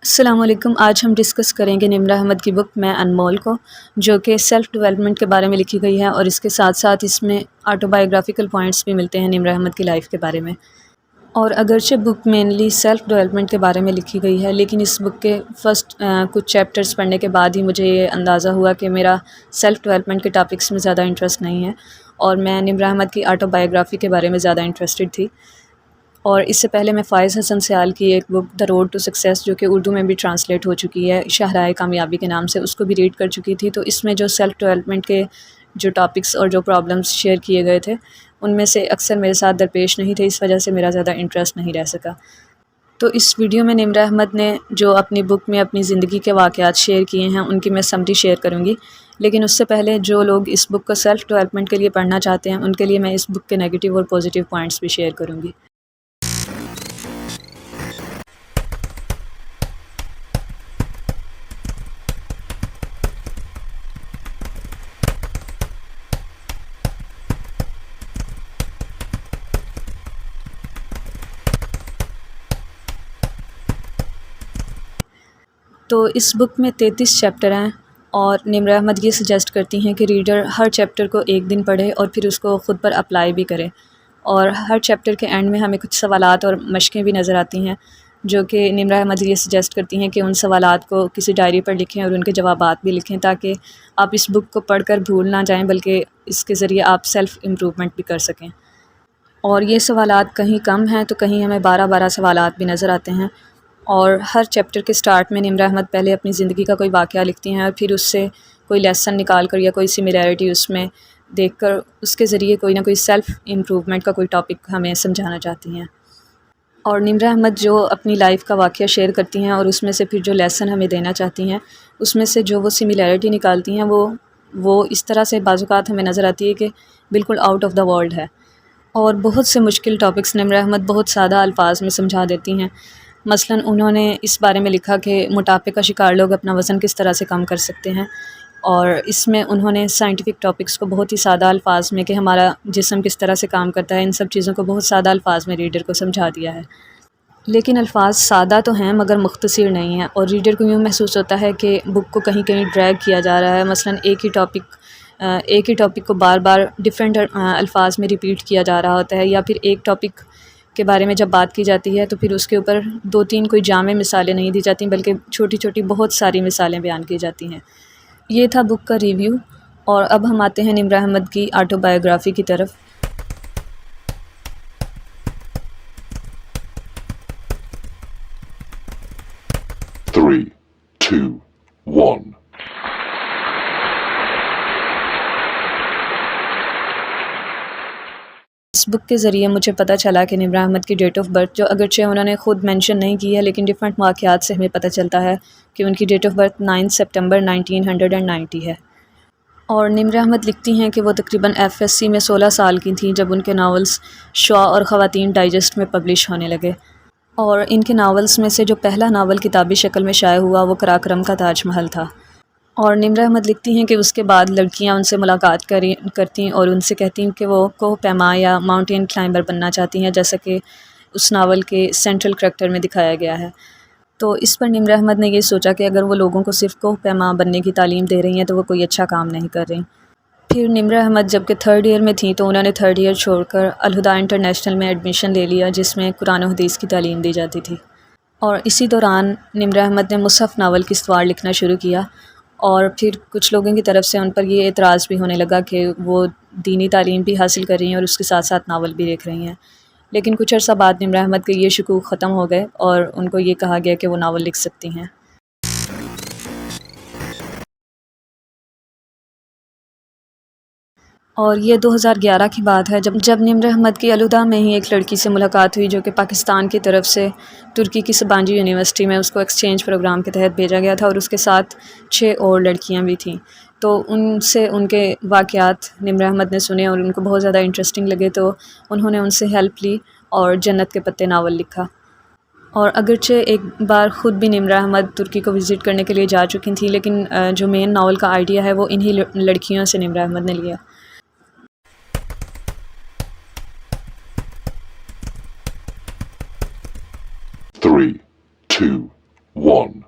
السلام علیکم۔ آج ہم ڈسکس کریں گے نمرہ احمد کی بک میں انمول کو، جو کہ سیلف ڈیولپمنٹ کے بارے میں لکھی گئی ہے، اور اس کے ساتھ ساتھ اس میں آٹو بایوگرافیکل پوائنٹس بھی ملتے ہیں نمرہ احمد کی لائف کے بارے میں۔ اور اگرچہ بک مینلی سیلف ڈیولپمنٹ کے بارے میں لکھی گئی ہے، لیکن اس بک کے فرسٹ کچھ چیپٹرز پڑھنے کے بعد ہی مجھے یہ اندازہ ہوا کہ میرا سیلف ڈیولپمنٹ کے ٹاپکس میں زیادہ انٹرسٹ نہیں ہے، اور میں نمرہ احمد کی آٹو بایوگرافی کے بارے میں زیادہ انٹرسٹڈ تھی۔ اور اس سے پہلے میں فائز حسن سیال کی ایک بک دا روڈ ٹو سکسیس، جو کہ اردو میں بھی ٹرانسلیٹ ہو چکی ہے شاہراہ کامیابی کے نام سے، اس کو بھی ریڈ کر چکی تھی۔ تو اس میں جو سیلف ڈیولپمنٹ کے جو ٹاپکس اور جو پرابلمس شیئر کیے گئے تھے، ان میں سے اکثر میرے ساتھ درپیش نہیں تھے، اس وجہ سے میرا زیادہ انٹرسٹ نہیں رہ سکا۔ تو اس ویڈیو میں نمرہ احمد نے جو اپنی بک میں اپنی زندگی کے واقعات شیئر کیے ہیں، ان کی میں سمری شیئر کروں گی۔ لیکن اس سے پہلے جو لوگ اس بک کو سیلف ڈیولپمنٹ کے لیے پڑھنا چاہتے ہیں، ان کے لیے میں اس بک کے نیگیٹو اور پازیٹیو پوائنٹس بھی شیئر کروں گی۔ تو اس بک میں 33 چیپٹر ہیں، اور نمرہ احمد یہ سجیسٹ کرتی ہیں کہ ریڈر ہر چیپٹر کو ایک دن پڑھے اور پھر اس کو خود پر اپلائی بھی کرے۔ اور ہر چیپٹر کے اینڈ میں ہمیں کچھ سوالات اور مشقیں بھی نظر آتی ہیں، جو کہ نمرہ احمد یہ سجیسٹ کرتی ہیں کہ ان سوالات کو کسی ڈائری پر لکھیں اور ان کے جوابات بھی لکھیں، تاکہ آپ اس بک کو پڑھ کر بھول نہ جائیں، بلکہ اس کے ذریعے آپ سیلف امپرومنٹ بھی کر سکیں۔ اور یہ سوالات کہیں کم ہیں تو کہیں ہمیں 12 سوالات بھی نظر آتے ہیں۔ اور ہر چیپٹر کے سٹارٹ میں نمرہ احمد پہلے اپنی زندگی کا کوئی واقعہ لکھتی ہیں، اور پھر اس سے کوئی لیسن نکال کر یا کوئی سملیرٹی اس میں دیکھ کر اس کے ذریعے کوئی نہ کوئی سیلف امپرومنٹ کا کوئی ٹاپک ہمیں سمجھانا چاہتی ہیں۔ اور نمرہ احمد جو اپنی لائف کا واقعہ شیئر کرتی ہیں اور اس میں سے پھر جو لیسن ہمیں دینا چاہتی ہیں، اس میں سے جو وہ سملیرٹی نکالتی ہیں، وہ اس طرح سے بعض اوقات ہمیں نظر آتی ہے کہ بالکل آؤٹ آف دا ورلڈ ہے۔ اور بہت سے مشکل ٹاپکس نمرہ احمد بہت سادہ الفاظ میں سمجھا دیتی ہیں۔ مثلاً انہوں نے اس بارے میں لکھا کہ موٹاپے کا شکار لوگ اپنا وزن کس طرح سے کم کر سکتے ہیں، اور اس میں انہوں نے سائنٹیفک ٹاپکس کو بہت ہی سادہ الفاظ میں، کہ ہمارا جسم کس طرح سے کام کرتا ہے، ان سب چیزوں کو بہت سادہ الفاظ میں ریڈر کو سمجھا دیا ہے۔ لیکن الفاظ سادہ تو ہیں مگر مختصر نہیں ہیں، اور ریڈر کو یوں محسوس ہوتا ہے کہ بک کو کہیں کہیں ڈریگ کیا جا رہا ہے۔ مثلاً ایک ہی ٹاپک کو بار بار ڈفرینٹ الفاظ میں ریپیٹ کیا جا رہا ہوتا ہے، یا پھر ایک ٹاپک کے بارے میں جب بات کی جاتی ہے تو پھر اس کے اوپر 2-3 کوئی جامع مثالیں نہیں دی جاتی، بلکہ چھوٹی چھوٹی بہت ساری مثالیں بیان کی جاتی ہیں۔ یہ تھا بک کا ریویو، اور اب ہم آتے ہیں نمرہ احمد کی آٹو بایوگرافی کی طرف۔ 3, 2, 1. اس بک کے ذریعے مجھے پتہ چلا کہ نمرہ احمد کی ڈیٹ آف برتھ، جو اگرچہ انہوں نے خود مینشن نہیں کی ہے، لیکن ڈفرینٹ واقعات سے ہمیں پتہ چلتا ہے کہ ان کی ڈیٹ آف برتھ 9 سپٹمبر 1990 ہے۔ اور نمرہ احمد لکھتی ہیں کہ وہ تقریباً FSC میں 16 سال کی تھیں جب ان کے ناولز شعاع اور خواتین ڈائجسٹ میں پبلش ہونے لگے۔ اور ان کے ناولز میں سے جو پہلا ناول کتابی شکل میں شائع ہوا وہ قراقرم کا تاج محل تھا۔ اور نمرہ احمد لکھتی ہیں کہ اس کے بعد لڑکیاں ان سے ملاقات کرتی اور ان سے کہتی ہیں کہ وہ کوہ پیما یا ماؤنٹین کلائمبر بننا چاہتی ہیں، جیسا کہ اس ناول کے سینٹرل کریکٹر میں دکھایا گیا ہے۔ تو اس پر نمرہ احمد نے یہ سوچا کہ اگر وہ لوگوں کو صرف کوہ پیما بننے کی تعلیم دے رہی ہیں تو وہ کوئی اچھا کام نہیں کر رہی۔ پھر نمرہ احمد جب کہ 3rd ایئر میں تھیں تو انہوں نے 3rd ایئر چھوڑ کر الہدا انٹرنیشنل میں ایڈمیشن لے لیا، جس میں قرآن و حدیث کی تعلیم دی جاتی تھی۔ اور اسی دوران نمرہ احمد نے مصحف ناول کشتواڑ لکھنا شروع کیا، اور پھر کچھ لوگوں کی طرف سے ان پر یہ اعتراض بھی ہونے لگا کہ وہ دینی تعلیم بھی حاصل کر رہی ہیں اور اس کے ساتھ ساتھ ناول بھی لکھ رہی ہیں۔ لیکن کچھ عرصہ بعد نمرہ احمد کے یہ شکوک ختم ہو گئے اور ان کو یہ کہا گیا کہ وہ ناول لکھ سکتی ہیں۔ اور یہ 2011 کی بات ہے جب نمرہ احمد کی الہدا میں ہی ایک لڑکی سے ملاقات ہوئی، جو کہ پاکستان کی طرف سے ترکی کی سبانجی یونیورسٹی میں اس کو ایکسچینج پروگرام کے تحت بھیجا گیا تھا، اور اس کے ساتھ 6 اور لڑکیاں بھی تھیں۔ تو ان سے ان کے واقعات نمرہ احمد نے سنے اور ان کو بہت زیادہ انٹرسٹنگ لگے، تو انہوں نے ان سے ہیلپ لی اور جنت کے پتے ناول لکھا۔ اور اگرچہ ایک بار خود بھی نمرہ احمد ترکی کو وزٹ کرنے کے لیے جا چکی تھیں، لیکن جو مین ناول کا آئیڈیا ہے وہ انہی لڑکیوں سے نمرہ احمد نے لیا۔ 3, 2, 1.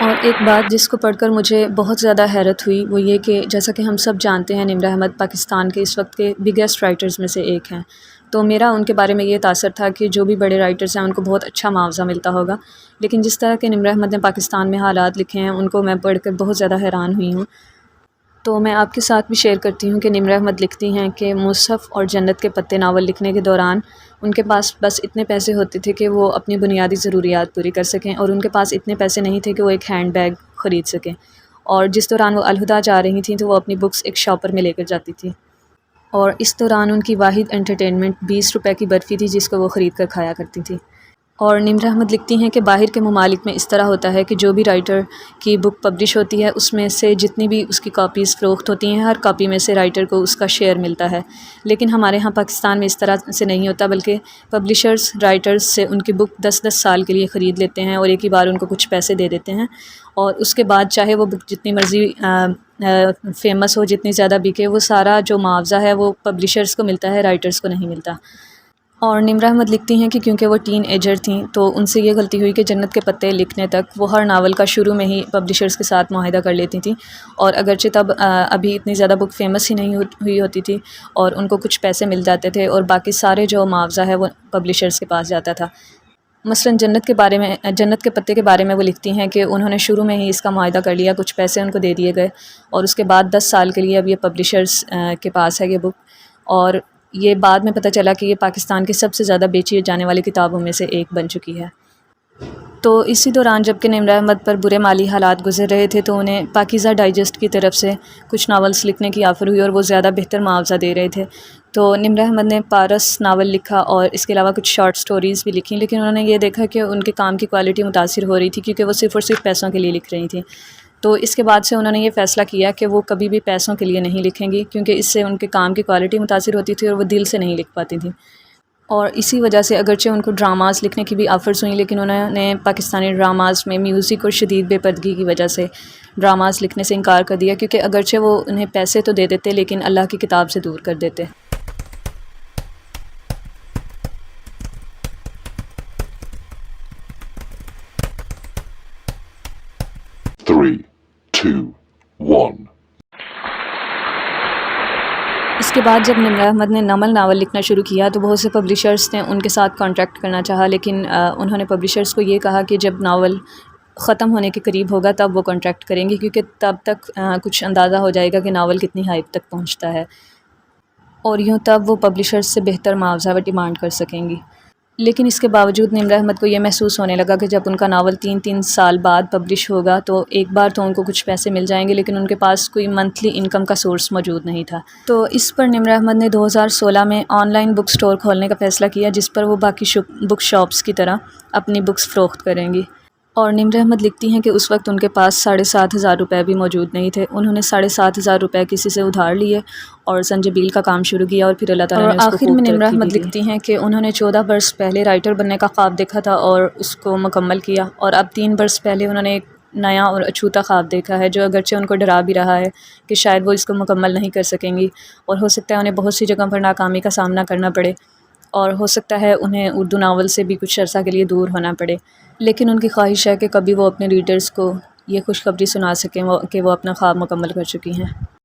اور ایک بات جس کو پڑھ کر مجھے بہت زیادہ حیرت ہوئی وہ یہ کہ جیسا کہ ہم سب جانتے ہیں نمرہ احمد پاکستان کے اس وقت کے بگیسٹ رائٹرز میں سے ایک ہیں، تو میرا ان کے بارے میں یہ تاثر تھا کہ جو بھی بڑے رائٹرز ہیں ان کو بہت اچھا معاوضہ ملتا ہوگا، لیکن جس طرح کے نمرہ احمد نے پاکستان میں حالات لکھے ہیں ان کو میں پڑھ کر بہت زیادہ حیران ہوئی ہوں۔ تو میں آپ کے ساتھ بھی شیئر کرتی ہوں کہ نمرہ احمد لکھتی ہیں کہ مصحف اور جنت کے پتے ناول لکھنے کے دوران ان کے پاس بس اتنے پیسے ہوتے تھے کہ وہ اپنی بنیادی ضروریات پوری کر سکیں، اور ان کے پاس اتنے پیسے نہیں تھے کہ وہ ایک ہینڈ بیگ خرید سکیں، اور جس دوران وہ الہدا جا رہی تھیں تو وہ اپنی بکس ایک شاپر میں لے کر جاتی تھیں، اور اس دوران ان کی واحد انٹرٹینمنٹ 20 روپے کی برفی تھی جس کو وہ خرید کر کھایا کرتی تھی۔ اور نمرہ احمد لکھتی ہیں کہ باہر کے ممالک میں اس طرح ہوتا ہے کہ جو بھی رائٹر کی بک پبلش ہوتی ہے اس میں سے جتنی بھی اس کی کاپیز فروخت ہوتی ہیں ہر کاپی میں سے رائٹر کو اس کا شیئر ملتا ہے، لیکن ہمارے ہاں پاکستان میں اس طرح سے نہیں ہوتا، بلکہ پبلشرز رائٹرز سے ان کی بک 10 سال کے لیے خرید لیتے ہیں اور ایک ہی بار ان کو کچھ پیسے دے دیتے ہیں، اور اس کے بعد چاہے وہ بک جتنی مرضی فیمس ہو، جتنی زیادہ بکے، وہ سارا جو معاوضہ ہے وہ پبلشرز کو ملتا ہے، رائٹرز کو نہیں ملتا۔ اور نمرہ احمد لکھتی ہیں کہ کیونکہ وہ ٹین ایجر تھیں تو ان سے یہ غلطی ہوئی کہ جنت کے پتے لکھنے تک وہ ہر ناول کا شروع میں ہی پبلشرز کے ساتھ معاہدہ کر لیتی تھیں، اور اگرچہ تب ابھی اتنی زیادہ بک فیمس ہی نہیں ہوئی ہوتی تھی اور ان کو کچھ پیسے مل جاتے تھے، اور باقی سارے جو معاوضہ ہے وہ پبلشرز کے پاس جاتا تھا۔ مثلا جنت کے پتے کے بارے میں وہ لکھتی ہیں کہ انہوں نے شروع میں ہی اس کا معاہدہ کر لیا، کچھ پیسے ان کو دے دیے گئے، اور اس کے بعد 10 سال کے لیے اب یہ پبلشرز کے پاس ہے یہ بک، اور یہ بعد میں پتہ چلا کہ یہ پاکستان کی سب سے زیادہ بیچی جانے والی کتابوں میں سے ایک بن چکی ہے۔ تو اسی دوران جب کہ نمرہ احمد پر برے مالی حالات گزر رہے تھے تو انہیں پاکیزہ ڈائجسٹ کی طرف سے کچھ ناولز لکھنے کی آفر ہوئی، اور وہ زیادہ بہتر معاوضہ دے رہے تھے، تو نمرہ احمد نے پارس ناول لکھا اور اس کے علاوہ کچھ شارٹ سٹوریز بھی لکھیں، لیکن انہوں نے یہ دیکھا کہ ان کے کام کی کوالٹی متاثر ہو رہی تھی کیونکہ وہ صرف اور صرف پیسوں کے لیے لکھ رہی تھیں، تو اس کے بعد سے انہوں نے یہ فیصلہ کیا کہ وہ کبھی بھی پیسوں کے لیے نہیں لکھیں گی، کیونکہ اس سے ان کے کام کی کوالٹی متاثر ہوتی تھی اور وہ دل سے نہیں لکھ پاتی تھیں۔ اور اسی وجہ سے اگرچہ ان کو ڈراماز لکھنے کی بھی آفرز ہوئیں، لیکن انہوں نے پاکستانی ڈراماز میں میوزک اور شدید بے پردگی کی وجہ سے ڈراماز لکھنے سے انکار کر دیا، کیونکہ اگرچہ وہ انہیں پیسے تو دے دیتے لیکن اللہ کی کتاب سے دور کر دیتے۔ 3, 2, 1. اس کے بعد جب نمرہ احمد نے ناول لکھنا شروع کیا تو بہت سے پبلشرز نے ان کے ساتھ کانٹریکٹ کرنا چاہا، لیکن انہوں نے پبلشرز کو یہ کہا کہ جب ناول ختم ہونے کے قریب ہوگا تب وہ کانٹریکٹ کریں گے، کیونکہ تب تک کچھ اندازہ ہو جائے گا کہ ناول کتنی ہائپ تک پہنچتا ہے، اور یوں تب وہ پبلشرز سے بہتر معاوضہ و ڈیمانڈ کر سکیں گی۔ لیکن اس کے باوجود نمرہ احمد کو یہ محسوس ہونے لگا کہ جب ان کا ناول 3 سال بعد پبلش ہوگا تو ایک بار تو ان کو کچھ پیسے مل جائیں گے، لیکن ان کے پاس کوئی منتھلی انکم کا سورس موجود نہیں تھا۔ تو اس پر نمرہ احمد نے 2016 میں آن لائن بک سٹور کھولنے کا فیصلہ کیا جس پر وہ باقی بک شاپس کی طرح اپنی بکس فروخت کریں گی۔ اور نمرہ احمد لکھتی ہیں کہ اس وقت ان کے پاس 7,500 روپے بھی موجود نہیں تھے، انہوں نے 7,500 روپے کسی سے ادھار لیے اور زنجبیل کا کام شروع کیا، اور پھر اللہ تعالیٰ نے اس کو آخر میں نمرہ احمد دی۔ لکھتی ہیں کہ انہوں نے 14 برس پہلے رائٹر بننے کا خواب دیکھا تھا اور اس کو مکمل کیا، اور اب 3 برس پہلے انہوں نے ایک نیا اور اچھوتا خواب دیکھا ہے جو اگرچہ ان کو ڈرا بھی رہا ہے کہ شاید وہ اس کو مکمل نہیں کر سکیں گی، اور ہو سکتا ہے انہیں بہت سی جگہ پر ناکامی کا سامنا کرنا پڑے، اور ہو سکتا ہے انہیں اردو ناول سے بھی کچھ عرصہ کے لیے دور ہونا پڑے، لیکن ان کی خواہش ہے کہ کبھی وہ اپنے ریڈرز کو یہ خوشخبری سنا سکیں کہ وہ اپنا خواب مکمل کر چکی ہیں۔